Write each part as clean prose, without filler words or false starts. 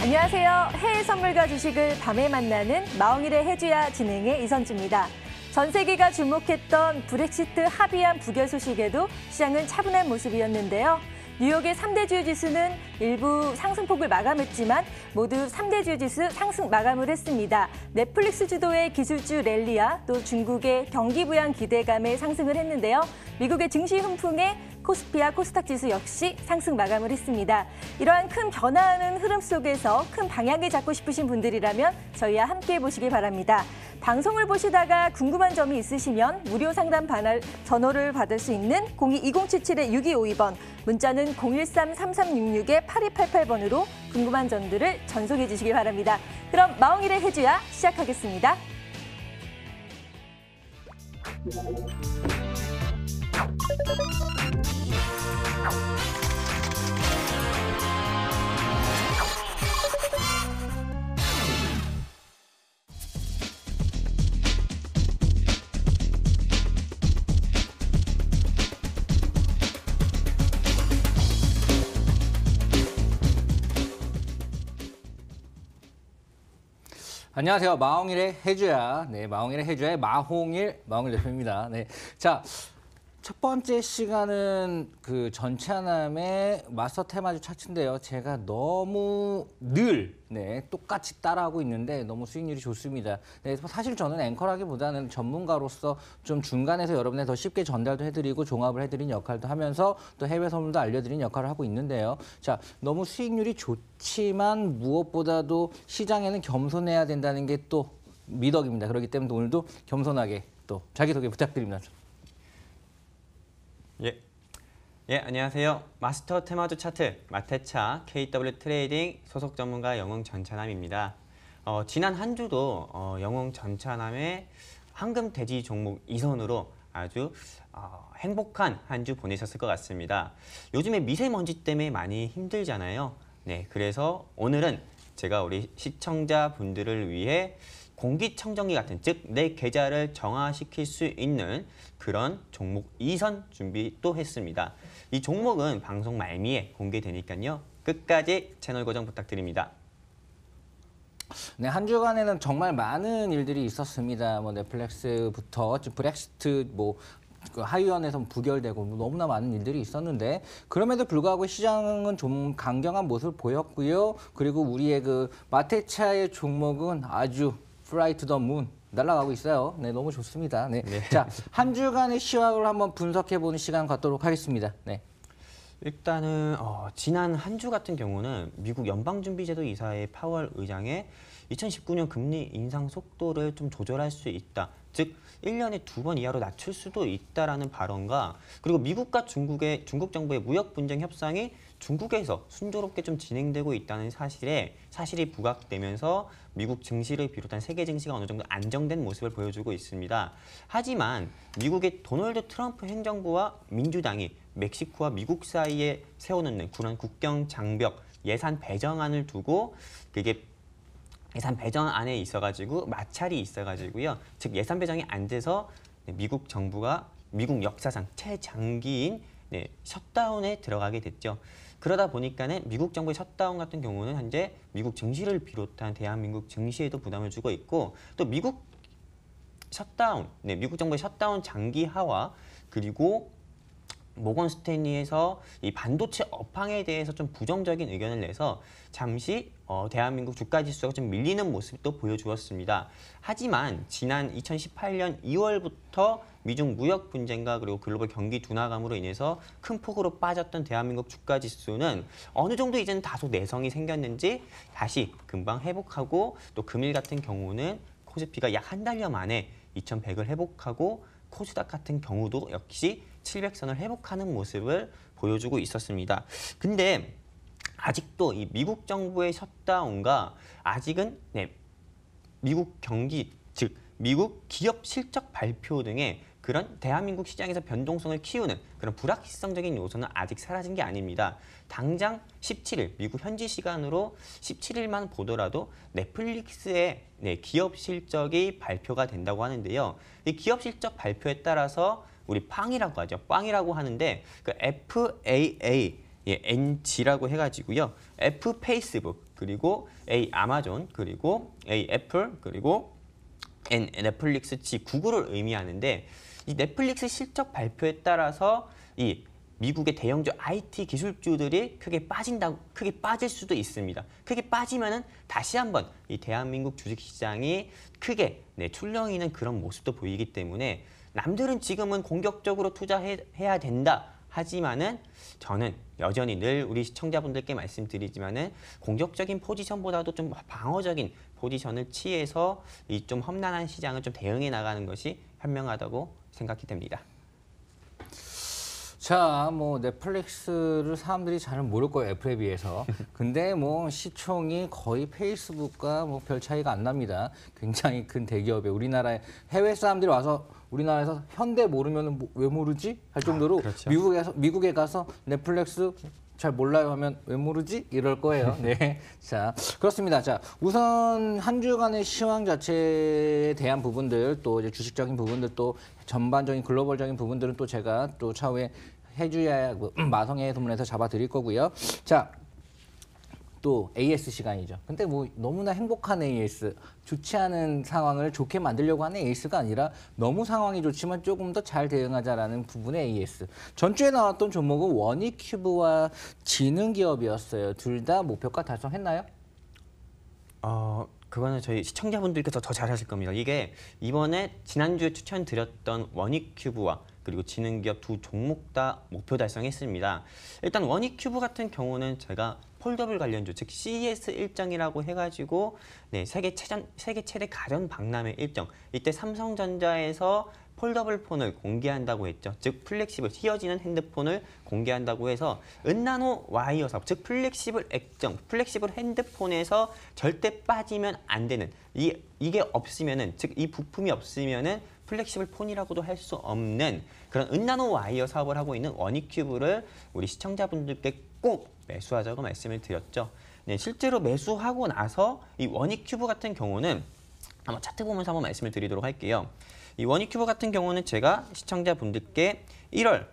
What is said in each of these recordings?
안녕하세요. 해외 선물과 주식을 밤에 만나는 마홍일의 해주야 진행의 이선주입니다. 전 세계가 주목했던 브렉시트 합의안 부결 소식에도 시장은 차분한 모습이었는데요. 뉴욕의 3대 주요 지수는 일부 상승폭을 마감했지만 모두 3대 주요 지수 상승 마감을 했습니다. 넷플릭스 주도의 기술주 랠리와 또 중국의 경기 부양 기대감에 상승을 했는데요. 미국의 증시 훈풍에 코스피와 코스닥 지수 역시 상승 마감을 했습니다. 이러한 큰 변화하는 흐름 속에서 큰 방향을 잡고 싶으신 분들이라면 저희와 함께 보시기 바랍니다. 방송을 보시다가 궁금한 점이 있으시면 무료 상담 전화를 받을 수 있는 02-2077-6252번, 문자는 013-3366-8288번으로 궁금한 점들을 전송해 주시기 바랍니다. 그럼 마홍일의 해주야 시작하겠습니다. 안녕하세요. 마홍일의 해주야. 네, 마홍일의 해주야의 마홍일 대표입니다. 네. 자, 첫 번째 시간은 그 전차남의 마스터 테마주 차트인데요. 제가 너무 늘 똑같이 따라하고 있는데 너무 수익률이 좋습니다. 네, 사실 저는 앵커라기보다는 전문가로서 좀 중간에서 여러분에 더 쉽게 전달도 해드리고 종합을 해드린 역할도 하면서 또 해외 선물도 알려드린 역할을 하고 있는데요. 자, 너무 수익률이 좋지만 무엇보다도 시장에는 겸손해야 된다는 게 또 미덕입니다. 그렇기 때문에 오늘도 겸손하게 또 자기소개 부탁드립니다. 예, 안녕하세요. 마스터 테마주 차트 마테차 KW 트레이딩 소속 전문가 영웅 전차남입니다. 지난 한 주도 영웅 전차남의 황금 돼지 종목 2선으로 아주 행복한 한 주 보내셨을 것 같습니다. 요즘에 미세먼지 때문에 많이 힘들잖아요. 네, 그래서 오늘은 제가 우리 시청자분들을 위해 공기청정기 같은, 즉 내 계좌를 정화시킬 수 있는 그런 종목 2선 준비 또 했습니다. 이 종목은 방송 말미에 공개되니까요. 끝까지 채널 고정 부탁드립니다. 네, 한 주간에는 정말 많은 일들이 있었습니다. 뭐 넷플릭스부터 브렉시트 그 하위원회에서 부결되고 너무나 많은 일들이 있었는데 그럼에도 불구하고 시장은 좀 강경한 모습을 보였고요. 그리고 우리의 그 마테차의 종목은 아주 Fly to the moon 날아가고 있어요. 네, 너무 좋습니다. 네. 자, 한 주간의 시황을 한번 분석해보는 시간 갖도록 하겠습니다. 네. 일단은 지난 한 주 같은 경우는 미국 연방준비제도 이사의 파월 의장의 2019년 금리 인상 속도를 좀 조절할 수 있다. 즉 1년에 2번 이하로 낮출 수도 있다라는 발언과, 그리고 미국과 중국 정부의 무역 분쟁 협상이 중국에서 순조롭게 좀 진행되고 있다는 사실이 부각되면서 미국 증시를 비롯한 세계 증시가 어느 정도 안정된 모습을 보여주고 있습니다. 하지만 미국의 도널드 트럼프 행정부와 민주당이 멕시코와 미국 사이에 세워놓는 그런 국경 장벽 예산 배정안을 두고, 그게 예산 배정안에 있어가지고 마찰이 있어가지고요. 즉 예산 배정이 안 돼서 미국 정부가 미국 역사상 최장기인 셧다운에 들어가게 됐죠. 그러다 보니까는 미국 정부의 셧다운 같은 경우는 현재 미국 증시를 비롯한 대한민국 증시에도 부담을 주고 있고, 또 미국 정부의 셧다운 장기화와, 그리고 모건 스탠리에서 이 반도체 업황에 대해서 좀 부정적인 의견을 내서 잠시 대한민국 주가 지수가 좀 밀리는 모습도 보여주었습니다. 하지만 지난 2018년 2월부터 미중 무역 분쟁과 그리고 글로벌 경기 둔화감으로 인해서 큰 폭으로 빠졌던 대한민국 주가 지수는 어느 정도 이제는 다소 내성이 생겼는지 다시 금방 회복하고, 또 금일 같은 경우는 코스피가 약 한 달여 만에 2100을 회복하고, 코스닥 같은 경우도 역시 700선을 회복하는 모습을 보여주고 있었습니다. 근데 아직도 이 미국 정부의 셧다운과 아직은 미국 경기, 즉 미국 기업 실적 발표 등의 그런 대한민국 시장에서 변동성을 키우는 그런 불확실성적인 요소는 아직 사라진 게 아닙니다. 당장 17일, 미국 현지 시간으로 17일만 보더라도 넷플릭스의 기업 실적이 발표가 된다고 하는데요. 이 기업 실적 발표에 따라서 우리 빵이라고 하죠. 빵이라고 하는데 그 FAA, NG라고 해가지고요. F 페이스북, 그리고 A 아마존, 그리고 A 애플, 그리고 N 넷플릭스, G 구글을 의미하는데 이 넷플릭스 실적 발표에 따라서 이 미국의 대형주 IT 기술주들이 크게 빠질 수도 있습니다. 크게 빠지면은 다시 한번 이 대한민국 주식시장이 크게 출렁이는 그런 모습도 보이기 때문에 남들은 지금은 공격적으로 투자해야 된다. 하지만은 저는 여전히 늘 우리 시청자분들께 말씀드리지만은 공격적인 포지션보다도 좀 방어적인 포지션을 취해서 이 좀 험난한 시장을 좀 대응해 나가는 것이 현명하다고 생각이 됩니다. 자, 뭐 넷플릭스를 사람들이 잘 모를 거예요, 애플에 비해서. 근데 뭐 시총이 거의 페이스북과 뭐 별 차이가 안 납니다. 굉장히 큰 대기업에 우리나라에 해외 사람들이 와서 우리나라에서 현대 모르면 왜 모르지? 할 정도로 그렇죠. 미국에 가서 넷플릭스 잘 몰라요 하면 왜 모르지? 이럴 거예요. 네. 자, 그렇습니다. 자, 우선 한 주간의 시황 자체에 대한 부분들, 또 이제 주식적인 부분들, 또 전반적인 글로벌적인 부분들은 또 제가 또 차후에 해주야 마성의 소문에서 잡아드릴 거고요. 자, 또 AS 시간이죠. 근데 뭐 너무나 행복한 AS, 좋지 않은 상황을 좋게 만들려고 하는 AS가 아니라 너무 상황이 좋지만 조금 더 잘 대응하자라는 부분의 AS. 전주에 나왔던 종목은 원익큐브와 지능기업이었어요. 둘 다 목표가 달성했나요? 그거는 저희 시청자분들께서 더 잘하실 겁니다. 이게 이번에 지난주에 추천드렸던 원익큐브와 그리고 지능기업 두 종목 다 목표 달성했습니다. 일단 원익큐브 같은 경우는 제가 폴더블 관련주, 즉 CES 일정이라고 해가지고 세계 최대 가전 박람회 일정, 이때 삼성전자에서 폴더블 폰을 공개한다고 했죠. 즉 플렉시블, 휘어지는 핸드폰을 공개한다고 해서 은나노 와이어 사업, 즉 플렉시블 액정, 플렉시블 핸드폰에서 절대 빠지면 안 되는 이게 없으면은, 즉 이 부품이 없으면은 플렉시블 폰이라고도 할 수 없는 그런 은나노 와이어 사업을 하고 있는 원익큐브를 우리 시청자분들께 꼭 매수하자고 말씀을 드렸죠. 네, 실제로 매수하고 나서 이 원익큐브 같은 경우는 한번 차트 보면서 한번 말씀을 드리도록 할게요. 이 원익큐브 같은 경우는 제가 시청자분들께 1월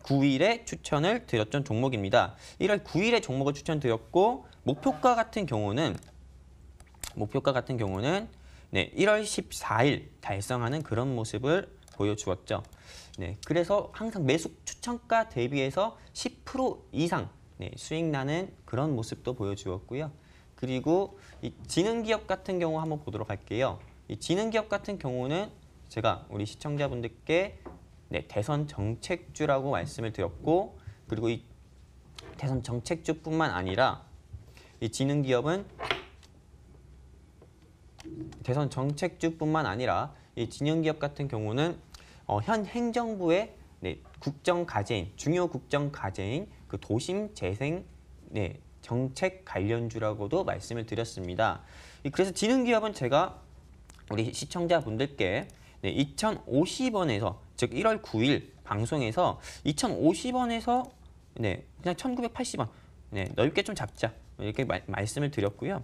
9일에 추천을 드렸던 종목입니다. 1월 9일에 종목을 추천드렸고 목표가 같은 경우는 1월 14일 달성하는 그런 모습을 보여주었죠. 네, 그래서 항상 매수 추천가 대비해서 10% 이상 수익 나는 그런 모습도 보여주었고요. 그리고 이 지능기업 같은 경우 한번 보도록 할게요. 이 지능기업 같은 경우는 제가 우리 시청자분들께 대선 정책주라고 말씀을 드렸고, 그리고 이 대선 정책주뿐만 아니라 이 지능기업은 대선 정책주뿐만 아니라 이 지능기업 같은 경우는 현 행정부의 국정 과제인, 중요 국정 과제인 그 도심 재생 정책 관련주라고도 말씀을 드렸습니다. 그래서 지능기업은 제가 우리 시청자분들께 2,050원에서, 즉 1월 9일 방송에서 2,050원에서 그냥 1,980원 넓게 좀 잡자 이렇게 말씀을 드렸고요.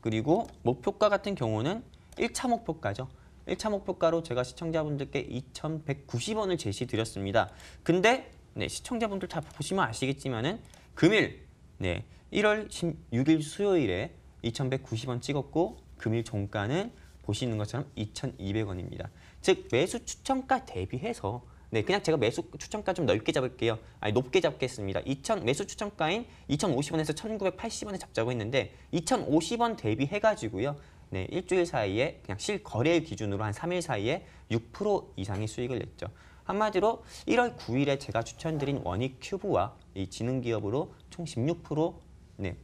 그리고 목표가 같은 경우는 1차 목표가죠. 1차 목표가로 제가 시청자분들께 2,190원을 제시드렸습니다. 근데 시청자분들 다 보시면 아시겠지만은 금일 1월 16일 수요일에 2,190원 찍었고 금일 종가는 보시는 것처럼 2,200원입니다. 즉 매수 추천가 대비해서 그냥 제가 매수 추천가 좀 넓게 잡을게요. 높게 잡겠습니다. 매수 추천가인 2,050원에서 1,980원에 잡자고 했는데 2,050원 대비해가지고요. 일주일 사이에 그냥 실거래일 기준으로 한 3일 사이에 6% 이상의 수익을 냈죠. 한마디로 1월 9일에 제가 추천드린 원익큐브와 이 지능기업으로 총 16%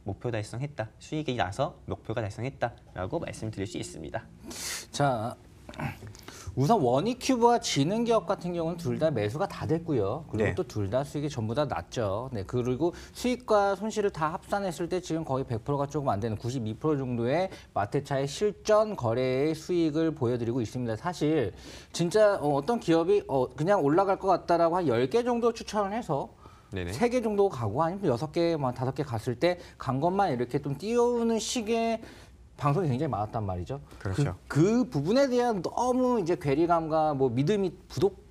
목표 달성했다. 수익이 나서 목표가 달성했다라고 말씀드릴 수 있습니다. 자, 우선 원익큐브와 지능기업 같은 경우는 둘 다 매수가 다 됐고요. 그리고 또 둘 다 수익이 전부 다 났죠. 그리고 수익과 손실을 다 합산했을 때 지금 거의 100%가 조금 안 되는 92% 정도의 마트차의 실전 거래의 수익을 보여드리고 있습니다. 사실 진짜 어떤 기업이 그냥 올라갈 것 같다라고 한 10개 정도 추천을 해서 3개 정도 가고 아니면 6개, 5개 갔을 때 간 것만 이렇게 좀 띄우는 식의 방송이 굉장히 많았단 말이죠. 그렇죠. 그 부분에 대한 너무 이제 괴리감과 뭐 믿음이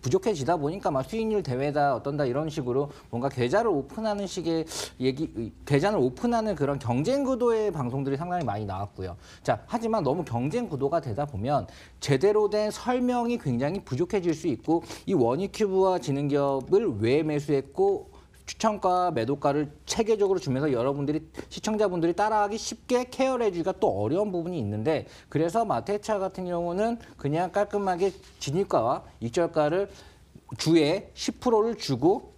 부족해지다 보니까 막 수익률 대회다 어떤다 이런 식으로 뭔가 계좌를 오픈하는 식의 계좌를 오픈하는 그런 경쟁 구도의 방송들이 상당히 많이 나왔고요. 자, 하지만 너무 경쟁 구도가 되다 보면 제대로 된 설명이 굉장히 부족해질 수 있고 이 원익큐브와 지능기업을 왜 매수했고 추천가, 매도가를 체계적으로 주면서 여러분들이 시청자분들이 따라하기 쉽게 케어를 해주기가 또 어려운 부분이 있는데 그래서 마테차 같은 경우는 그냥 깔끔하게 진입가와 익절가를 주에 10%를 주고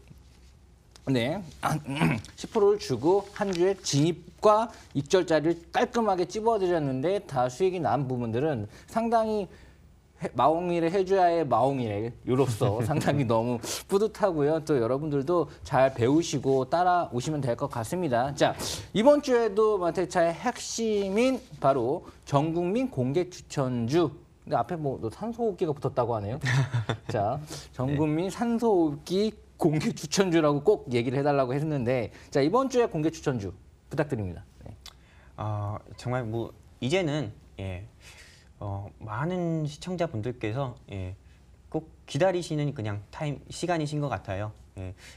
10%를 주고 한 주에 진입과 익절자를 깔끔하게 찝어드렸는데 다 수익이 난 부분들은 상당히 마홍일의 해줘야의 마홍일로서 상당히 너무 뿌듯하고요. 또 여러분들도 잘 배우시고 따라오시면 될 것 같습니다. 자, 이번 주에도 마테차의 핵심인 바로 전국민 공개 추천주. 근데 앞에 뭐 산소호흡기가 붙었다고 하네요. 자, 전국민 산소호흡기 공개 추천주라고 꼭 얘기를 해달라고 했는데 자, 이번 주에 공개 추천주 부탁드립니다. 네. 정말 뭐 이제는 많은 시청자분들께서 꼭 기다리시는 그냥 시간이신 것 같아요.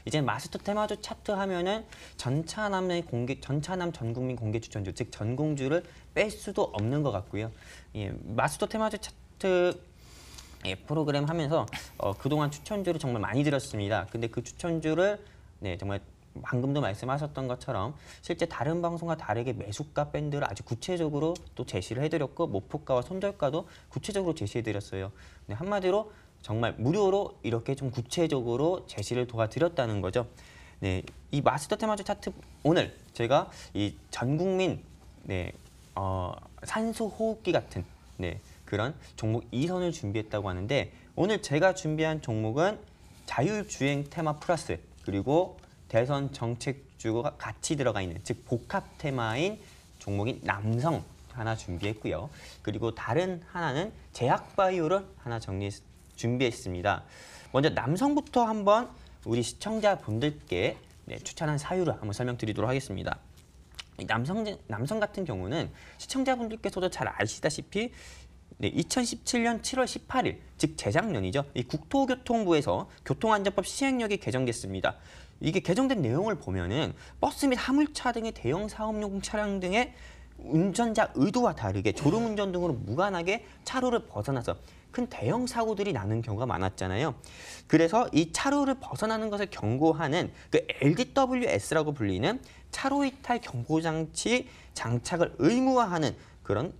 이제 마스터 테마주 차트 하면은 전차남 전국민 공개 추천주, 즉 전공주를 뺄 수도 없는 것 같고요. 마스터 테마주 차트 프로그램 하면서 그동안 추천주를 정말 많이 들었습니다. 근데 그 추천주를 정말 방금도 말씀하셨던 것처럼 실제 다른 방송과 다르게 매수가 밴드를 아주 구체적으로 또 제시를 해드렸고 목표가와 손절가도 구체적으로 제시해드렸어요. 한마디로 정말 무료로 이렇게 좀 구체적으로 제시를 도와드렸다는 거죠. 이 마스터 테마주 차트 오늘 제가 이 전국민 산소 호흡기 같은 그런 종목 2선을 준비했다고 하는데 오늘 제가 준비한 종목은 자율주행 테마 플러스 그리고 대선 정책주가 같이 들어가 있는 즉 복합 테마인 종목인 남성 하나 준비했고요. 그리고 다른 하나는 제약바이오를 하나 준비했습니다. 먼저 남성부터 한번 우리 시청자분들께 추천한 사유를 한번 설명드리도록 하겠습니다. 남성 같은 경우는 시청자분들께서도 잘 아시다시피 2017년 7월 18일, 즉 재작년이죠. 이 국토교통부에서 교통안전법 시행령이 개정됐습니다. 이게 개정된 내용을 보면은 버스 및 화물차 등의 대형 사업용 차량 등의 운전자 의도와 다르게 졸음운전 등으로 무관하게 차로를 벗어나서 큰 대형 사고들이 나는 경우가 많았잖아요. 그래서 이 차로를 벗어나는 것을 경고하는 그 LDWS라고 불리는 차로 이탈 경보장치 장착을 의무화하는 그런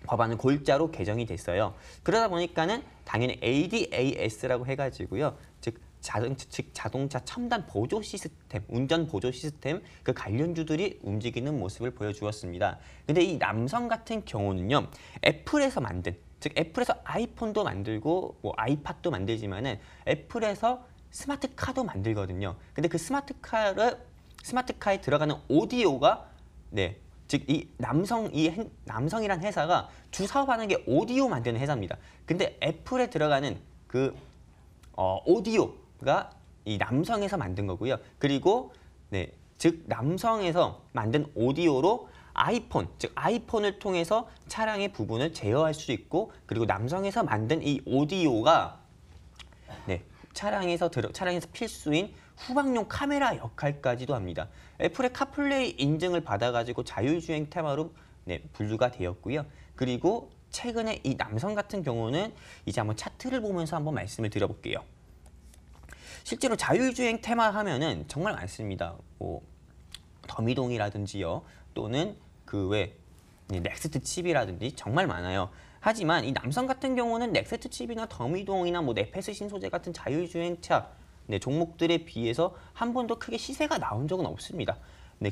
법안은 골자로 개정이 됐어요. 그러다 보니까는 당연히 ADAS라고 해가지고요. 즉 자동차 첨단 보조 시스템, 운전 보조 시스템 그 관련주들이 움직이는 모습을 보여주었습니다. 근데 이 남성 같은 경우는요. 애플에서 만든, 즉 애플에서 아이폰도 만들고 뭐 아이팟도 만들지만은 애플에서 스마트카도 만들거든요. 근데 그 스마트카에 들어가는 오디오가 즉 이 남성이란 회사가 주 사업하는 게 오디오 만드는 회사입니다. 근데 애플에 들어가는 그 오디오가 이 남성에서 만든 거고요. 그리고 즉 남성에서 만든 오디오로 아이폰, 즉 아이폰을 통해서 차량의 부분을 제어할 수 있고 그리고 남성에서 만든 이 오디오가 차량에서 필수인 후방용 카메라 역할까지도 합니다. 애플의 카플레이 인증을 받아가지고 자율주행 테마로 분류가 되었고요. 그리고 최근에 이 남성 같은 경우는 이제 한번 차트를 보면서 한번 말씀을 드려볼게요. 실제로 자율주행 테마 하면은 정말 많습니다. 뭐 더미동이라든지요, 또는 그 외 넥스트 칩이라든지 정말 많아요. 하지만 이 남성 같은 경우는 넥스트 칩이나 더미동이나 뭐 네페스 신소재 같은 자율주행차 종목들에 비해서 한 번도 크게 시세가 나온 적은 없습니다.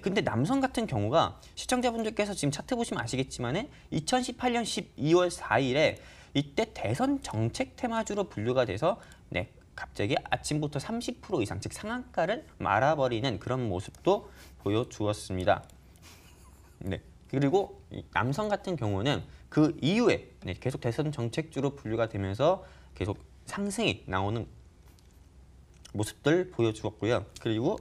근데 남성 같은 경우가 시청자분들께서 지금 차트 보시면 아시겠지만은 2018년 12월 4일에 이때 대선 정책 테마주로 분류가 돼서 갑자기 아침부터 30% 이상 즉 상한가를 말아버리는 그런 모습도 보여주었습니다. 그리고 이 남성 같은 경우는 그 이후에 계속 대선 정책주로 분류가 되면서 계속 상승이 나오는 모습들 보여주었고요. 그리고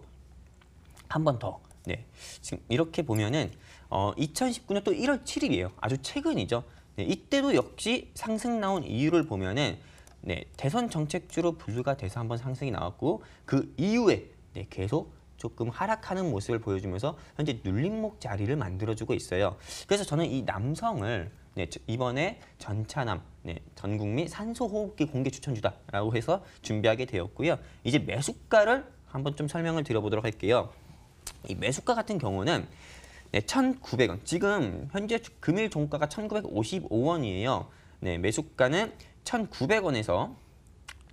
한 번 더 네, 지금 이렇게 보면은 2019년 또 1월 7일이에요. 아주 최근이죠. 네, 이때도 역시 상승 나온 이유를 보면은 네, 대선 정책주로 분류가 돼서 한번 상승이 나왔고 그 이후에 네, 계속 조금 하락하는 모습을 보여주면서 현재 눌림목 자리를 만들어주고 있어요. 그래서 저는 이 남성을 네, 이번에 전차남, 네, 전국민 산소호흡기 공개 추천주다라고 해서 준비하게 되었고요. 이제 매수가를 한번 좀 설명을 드려보도록 할게요. 이 매수가 같은 경우는 네, 1,900원. 지금 현재 금일 종가가 1,955원이에요. 네, 매수가는 1,900원에서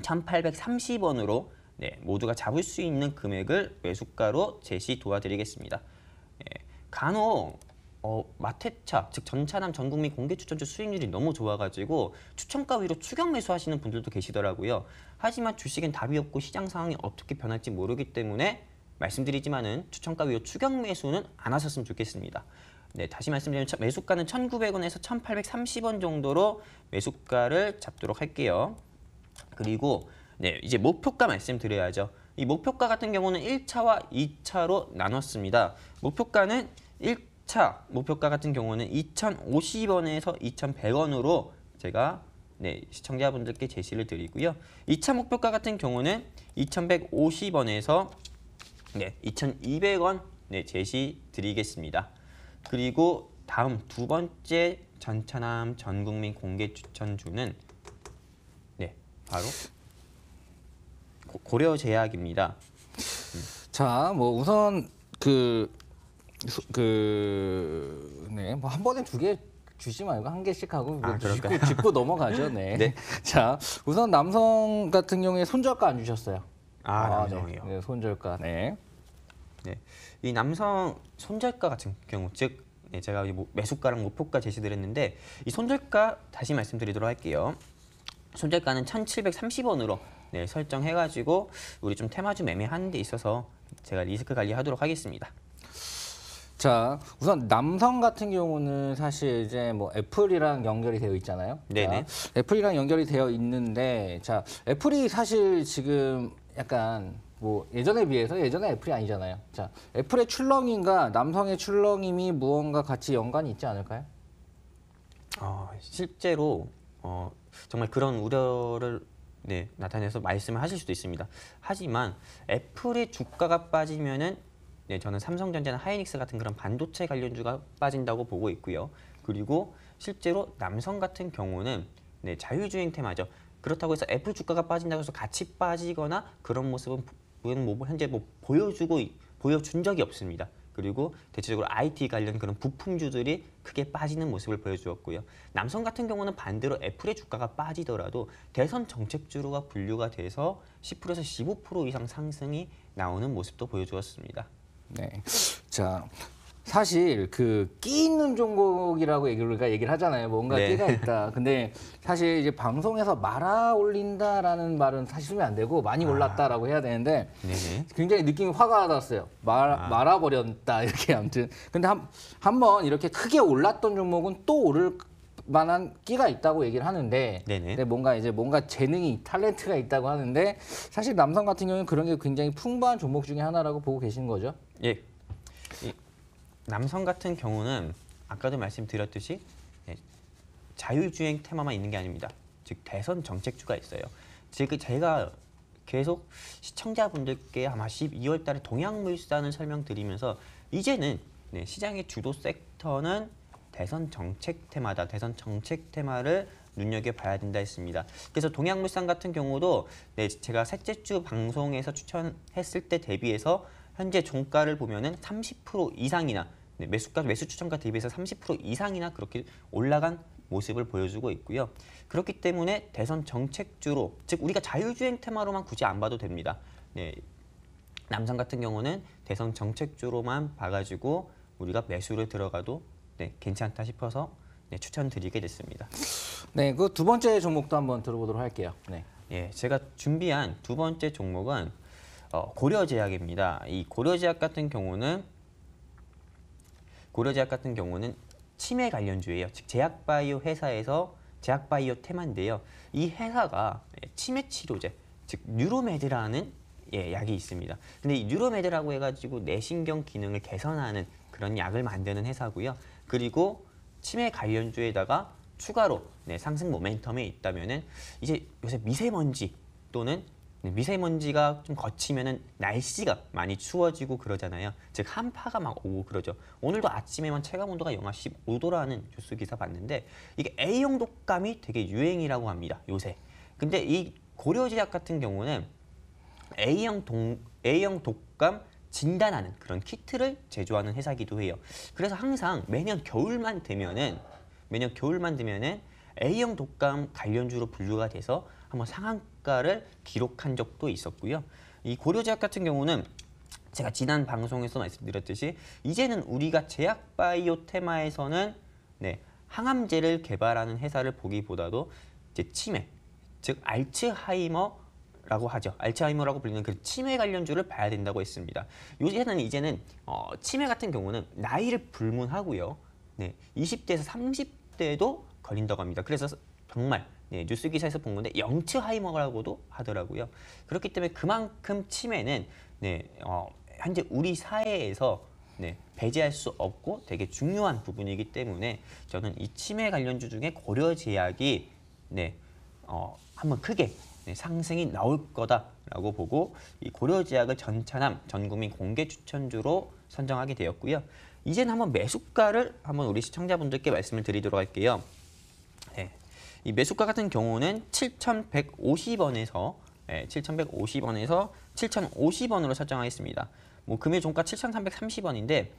1,830원으로 네, 모두가 잡을 수 있는 금액을 매수가로 제시 도와드리겠습니다. 네, 간혹 마태차, 즉 전차남 전국민 공개 추천주 수익률이 너무 좋아가지고 추천가 위로 추격 매수하시는 분들도 계시더라고요. 하지만 주식엔 답이 없고 시장 상황이 어떻게 변할지 모르기 때문에 말씀드리지만은 추천가 위로 추격 매수는 안 하셨으면 좋겠습니다. 네, 다시 말씀드리면 매수가는 1,900원에서 1,830원 정도로 매수가를 잡도록 할게요. 그리고 네, 이제 목표가 말씀드려야죠. 이 목표가 같은 경우는 1차와 2차로 나눴습니다. 목표가는 1차 목표가 같은 경우는 2,050원에서 2,100원으로 제가 네, 시청자분들께 제시를 드리고요. 2차 목표가 같은 경우는 2,150원에서 네, 2,200원 네, 제시 드리겠습니다. 그리고 다음 두 번째 전차남 전국민 공개 추천주는 네, 바로 고려제약입니다. 자, 뭐 우선 네, 뭐 한 번에 두 개 주지 말고 한 개씩 하고 짚고 넘어가죠. 네. 네. 자, 우선 남성 같은 경우에 손절가 안 주셨어요. 남성이요. 네, 손절가. 네. 네, 이 남성 손절가 같은 경우, 즉 네, 제가 매수가랑 목표가 제시드렸는데 이 손절가 다시 말씀드리도록 할게요. 손절가는 1,730원으로 네, 설정해가지고 우리 좀 테마주 매매하는 데 있어서 제가 리스크 관리하도록 하겠습니다. 자, 우선 남성 같은 경우는 사실 이제 뭐 애플이랑 연결이 되어 있잖아요. 네네. 자, 애플이랑 연결이 되어 있는데, 자, 애플이 사실 지금 약간 뭐 예전에 비해서 예전에 애플이 아니잖아요. 자, 애플의 출렁임과 남성의 출렁임이 무언가 같이 연관이 있지 않을까요? 실제로 정말 그런 우려를 네, 나타내서 말씀을 하실 수도 있습니다. 하지만 애플의 주가가 빠지면은 네, 저는 삼성전자나 하이닉스 같은 그런 반도체 관련주가 빠진다고 보고 있고요. 그리고 실제로 남성 같은 경우는 네, 자율주행 테마죠. 그렇다고 해서 애플 주가가 빠진다고 해서 같이 빠지거나 그런 모습은 현재 보여준 적이 없습니다. 그리고 대체적으로 IT 관련 그런 부품주들이 크게 빠지는 모습을 보여주었고요. 남성 같은 경우는 반대로 애플의 주가가 빠지더라도 대선 정책주로가 분류가 돼서 10%에서 15% 이상 상승이 나오는 모습도 보여주었습니다. 네. 자, 사실 끼 있는 종목이라고 우리가 얘기를 하잖아요. 뭔가 네. 끼가 있다. 근데 사실 이제 방송에서 말아 올린다라는 말은 사실 쓰면 안 되고 많이 올랐다라고 해야 되는데 네네. 굉장히 느낌이 화가 났어요. 말아버렸다 이렇게 아무튼. 근데 한번 이렇게 크게 올랐던 종목은 또 오를 만한 끼가 있다고 얘기를 하는데, 네네. 근데 뭔가 재능이 탤런트가 있다고 하는데 사실 남성 같은 경우는 그런 게 굉장히 풍부한 종목 중에 하나라고 보고 계신 거죠. 예. 남성 같은 경우는 아까도 말씀드렸듯이 자율주행 테마만 있는 게 아닙니다. 즉 대선 정책주가 있어요. 즉 제가 계속 시청자분들께 아마 12월 달에 동양물산을 설명드리면서 이제는 시장의 주도 섹터는 대선 정책 테마다. 대선 정책 테마를 눈여겨봐야 된다 했습니다. 그래서 동양물산 같은 경우도 제가 셋째 주 방송에서 추천했을 때 대비해서 현재 종가를 보면은 30% 이상이나 매수 추천가 대비해서 30% 이상이나 그렇게 올라간 모습을 보여주고 있고요. 그렇기 때문에 대선 정책주로, 즉 우리가 자율주행 테마로만 굳이 안 봐도 됩니다. 네, 남성 같은 경우는 대선 정책주로만 봐가지고 우리가 매수를 들어가도 괜찮다 싶어서 추천드리게 됐습니다. 네, 그 두 번째 종목도 한번 들어보도록 할게요. 네. 예, 제가 준비한 두 번째 종목은 고려제약입니다. 이 고려제약 같은 경우는 치매 관련주예요. 즉 제약바이오 회사에서 제약바이오 테마인데요. 이 회사가 치매 치료제, 즉 뉴로메드라는 약이 있습니다. 근데 이 뉴로메드라고 해가지고 뇌신경 기능을 개선하는 그런 약을 만드는 회사고요. 그리고 치매 관련주에다가 추가로 상승 모멘텀에 있다면은 이제 요새 미세먼지 또는 미세먼지가 좀 거치면은 날씨가 많이 추워지고 그러잖아요. 즉 한파가 막 오고 그러죠. 오늘도 아침에만 체감 온도가 영하 15도라는 뉴스 기사 봤는데 이게 A형 독감이 되게 유행이라고 합니다. 요새. 근데 이 고려제약 같은 경우는 A형 독감 진단하는 그런 키트를 제조하는 회사이기도 해요. 그래서 항상 매년 겨울만 되면은 A형 독감 관련주로 분류가 돼서 한번 상한가를 기록한 적도 있었고요. 이 고려제약 같은 경우는 제가 지난 방송에서 말씀드렸듯이 이제는 우리가 제약바이오 테마에서는 항암제를 개발하는 회사를 보기보다도 이제 치매, 즉 알츠하이머라고 하죠. 알츠하이머라고 불리는 그 치매 관련주를 봐야 된다고 했습니다. 요새는 이제는 치매 같은 경우는 나이를 불문하고요. 20대에서 30대도 걸린다고 합니다. 그래서 정말 뉴스 기사에서 본 건데 영츠하이머라고도 하더라고요. 그렇기 때문에 그만큼 치매는 현재 우리 사회에서 배제할 수 없고 되게 중요한 부분이기 때문에 저는 이 치매 관련주 중에 고려제약이 한번 크게 상승이 나올 거다라고 보고 이 고려제약을 전차남 전국민 공개 추천주로 선정하게 되었고요. 이제는 한번 매수가를 한번 우리 시청자분들께 말씀을 드리도록 할게요. 이 매수가 같은 경우는 7,150원에서 7,050원으로 설정하겠습니다. 뭐 금일 종가 7,330원인데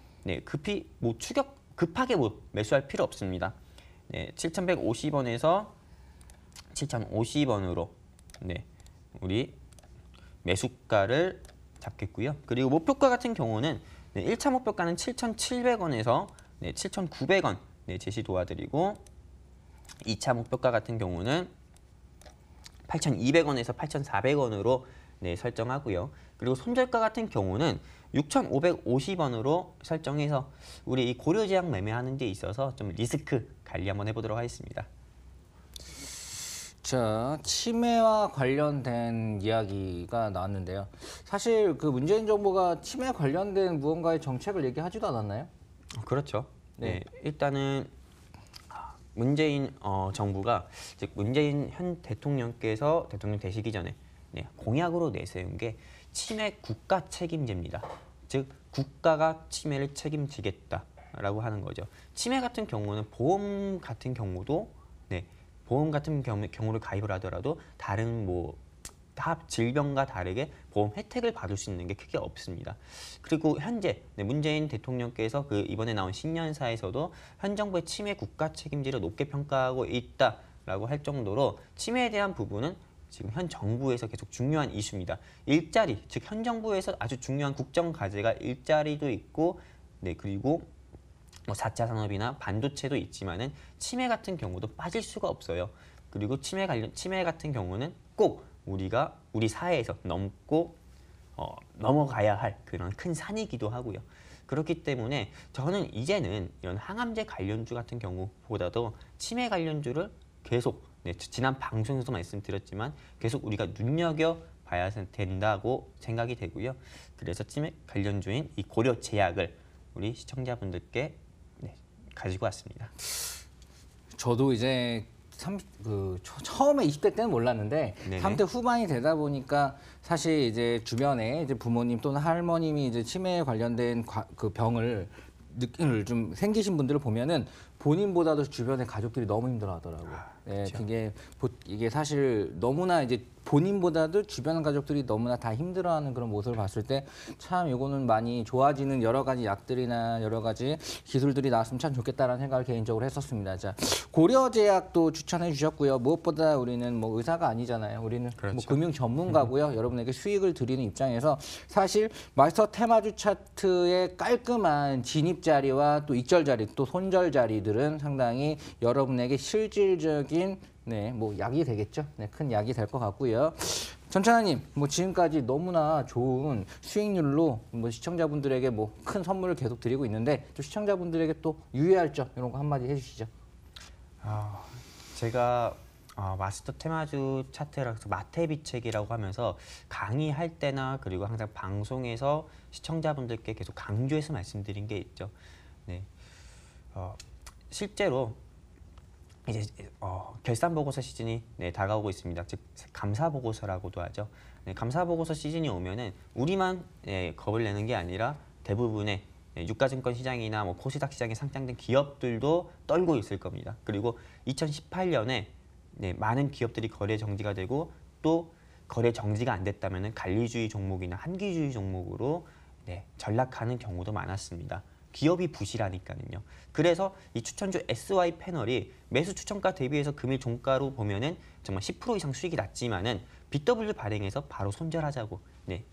급하게 매수할 필요 없습니다. 7,150원에서 7,050원으로 우리 매수가를 잡겠고요. 그리고 목표가 같은 경우는 1차 목표가는 7,700원에서 7,900원 제시 도와드리고 2차 목표가 같은 경우는 8,200원에서 8,400원으로 설정하고요. 그리고 손절가 같은 경우는 6,550원으로 설정해서 우리 이 고려제약 매매하는 데 있어서 좀 리스크 관리 한번 해보도록 하겠습니다. 자, 치매와 관련된 이야기가 나왔는데요. 사실 그 문재인 정부가 치매 관련된 무언가의 정책을 얘기하지도 않았나요? 그렇죠. 일단은 문재인 정부가 즉 문재인 현 대통령께서 대통령 되시기 전에 공약으로 내세운 게 치매 국가 책임제입니다. 즉 국가가 치매를 책임지겠다라고 하는 거죠. 치매 같은 경우는 보험 같은 경우도 보험 같은 경우를 가입을 하더라도 다른 다 질병과 다르게 보험 혜택을 받을 수 있는 게 크게 없습니다. 그리고 현재 문재인 대통령께서 그 이번에 나온 신년사에서도 현 정부의 치매 국가 책임제를 높게 평가하고 있다라고 할 정도로 치매에 대한 부분은 지금 현 정부에서 계속 중요한 이슈입니다. 일자리, 즉 현 정부에서 아주 중요한 국정 과제가 일자리도 있고 그리고 4차 산업이나 반도체도 있지만은 치매 같은 경우도 빠질 수가 없어요. 그리고 치매 같은 경우는 꼭 우리 사회에서 넘어가야 할 그런 큰 산이기도 하고요. 그렇기 때문에 저는 이제는 이런 항암제 관련주 같은 경우보다도 치매 관련주를 계속 지난 방송에서 말씀드렸지만 계속 우리가 눈여겨봐야 된다고 생각이 되고요. 그래서 치매 관련주인 이 고려제약을 우리 시청자분들께 가지고 왔습니다. 저도 이제 처음에 20대 때는 몰랐는데 네네. 30대 후반이 되다 보니까 사실 이제 주변에 이제 부모님 또는 할머님이 이제 치매에 관련된 그 병을 좀 생기신 분들을 보면은 본인보다도 주변의 가족들이 너무 힘들어하더라고요. 그렇죠. 이게 사실 너무나 이제 본인보다도 주변 가족들이 너무나 다 힘들어하는 그런 모습을 봤을 때 참 이거는 많이 좋아지는 여러 가지 약들이나 여러 가지 기술들이 나왔으면 참 좋겠다라는 생각을 개인적으로 했었습니다. 자, 고려제약도 추천해 주셨고요. 무엇보다 우리는 의사가 아니잖아요. 우리는 그렇죠. 금융 전문가고요. 여러분에게 수익을 드리는 입장에서 사실 마스터 테마주 차트의 깔끔한 진입 자리와 또 익절 자리, 또 손절 자리들은 상당히 여러분에게 실질적인 약이 되겠죠. 큰 약이 될 것 같고요. 전찬아님, 지금까지 너무나 좋은 수익률로 시청자분들에게 큰 선물을 계속 드리고 있는데 또 시청자분들에게 또 유의할 점 이런 거 한마디 해주시죠. 제가 마스터 테마주 차트라고 해서 마태비책이라고 하면서 강의할 때나 그리고 항상 방송에서 시청자분들께 계속 강조해서 말씀드린 게 있죠. 네. 실제로 이제 결산보고서 시즌이 다가오고 있습니다. 즉 감사보고서라고도 하죠. 감사보고서 시즌이 오면은 우리만 겁을 내는 게 아니라 대부분의 유가증권 시장이나 뭐 코스닥 시장에 상장된 기업들도 떨고 있을 겁니다. 그리고 2018년에 많은 기업들이 거래 정지가 되고 또 거래 정지가 안 됐다면은 관리주의 종목이나 한기주의 종목으로 전락하는 경우도 많았습니다. 기업이 부실하니까는요. 그래서 이 추천주 SY 패널이 매수 추천가 대비해서 금일 종가로 보면은 정말 10% 이상 수익이 났지만은 BW 발행해서 바로 손절하자고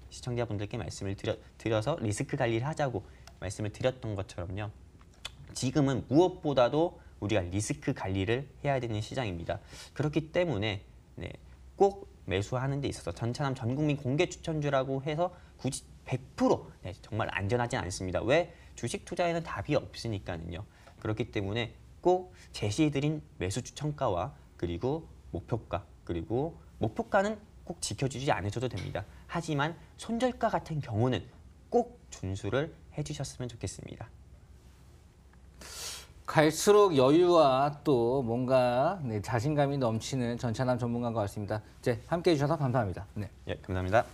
시청자분들께 말씀을 드려서 리스크 관리를 하자고 말씀을 드렸던 것처럼요. 지금은 무엇보다도 우리가 리스크 관리를 해야 되는 시장입니다. 그렇기 때문에 꼭 매수하는 데 있어서 전차남 전국민 공개 추천주라고 해서 굳이 100% 정말 안전하진 않습니다. 왜? 주식 투자에는 답이 없으니까는요. 그렇기 때문에 꼭 제시해드린 매수 추천가와 그리고 목표가 그리고 목표가는 꼭 지켜주지 않으셔도 됩니다. 하지만 손절가 같은 경우는 꼭 준수를 해주셨으면 좋겠습니다. 갈수록 여유와 또 뭔가 자신감이 넘치는 전찬남 전문가인 것 같습니다. 함께해 주셔서 감사합니다. 감사합니다.